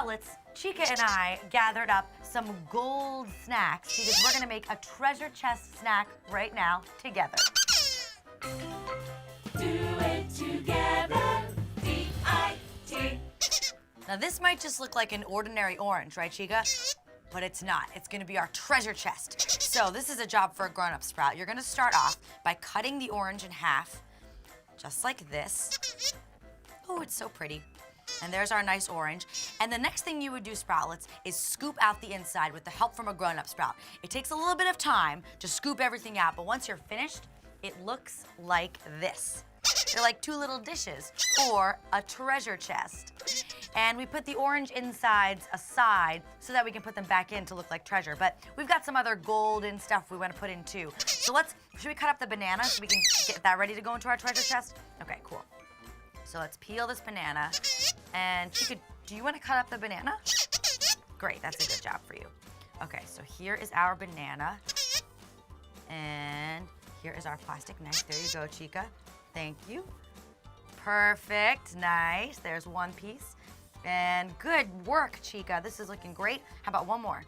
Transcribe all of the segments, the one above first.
Sproutlets, Chica and I gathered up some gold snacks because we're gonna make a treasure chest snack right now together. Do it together, D-I-T. Now this might just look like an ordinary orange, right, Chica? But it's not. It's gonna be our treasure chest. So this is a job for a grown-up, Sprout. You're gonna start off by cutting the orange in half, just like this. Oh, it's so pretty. And there's our nice orange. And the next thing you would do, Sproutlets, is scoop out the inside with the help from a grown-up, Sprout. It takes a little bit of time to scoop everything out, but once you're finished, it looks like this. They're like two little dishes or a treasure chest. And we put the orange insides aside so that we can put them back in to look like treasure. But we've got some other golden stuff we want to put in too. So should we cut up the banana so we can get that ready to go into our treasure chest? Okay, cool. So let's peel this banana. And Chica, do you want to cut up the banana? Great, that's a good job for you. Okay, so here is our banana. And here is our plastic knife. There you go, Chica. Thank you. Perfect, nice. There's one piece. And good work, Chica. This is looking great. How about one more?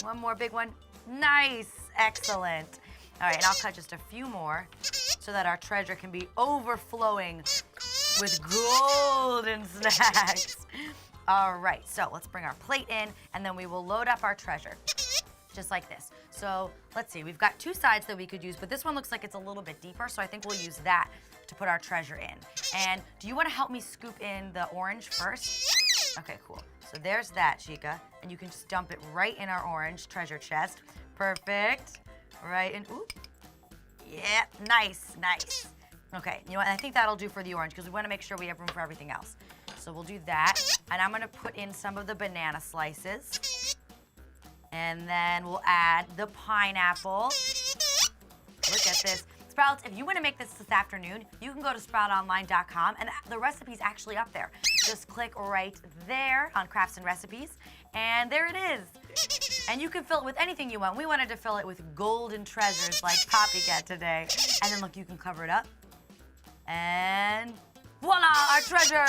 One more big one. Nice, excellent. All right, and I'll cut just a few more so that our treasure can be overflowing with golden snacks. All right, so let's bring our plate in and then we will load up our treasure, just like this. So let's see, we've got two sides that we could use, but this one looks like it's a little bit deeper, so I think we'll use that to put our treasure in. And do you want to help me scoop in the orange first? Okay, cool. So there's that, Chica, and you can just dump it right in our orange treasure chest. Perfect. Right in, ooh. Yeah, nice, nice. Okay, you know what, I think that'll do for the orange because we want to make sure we have room for everything else. So we'll do that, and I'm gonna put in some of the banana slices. And then we'll add the pineapple. Look at this. Sprouts, if you want to make this afternoon, you can go to sproutonline.com and the recipe's actually up there. Just click right there on Crafts and Recipes, and there it is. And you can fill it with anything you want. We wanted to fill it with golden treasures like Poppycat today. And then look, you can cover it up. And voila, our treasure!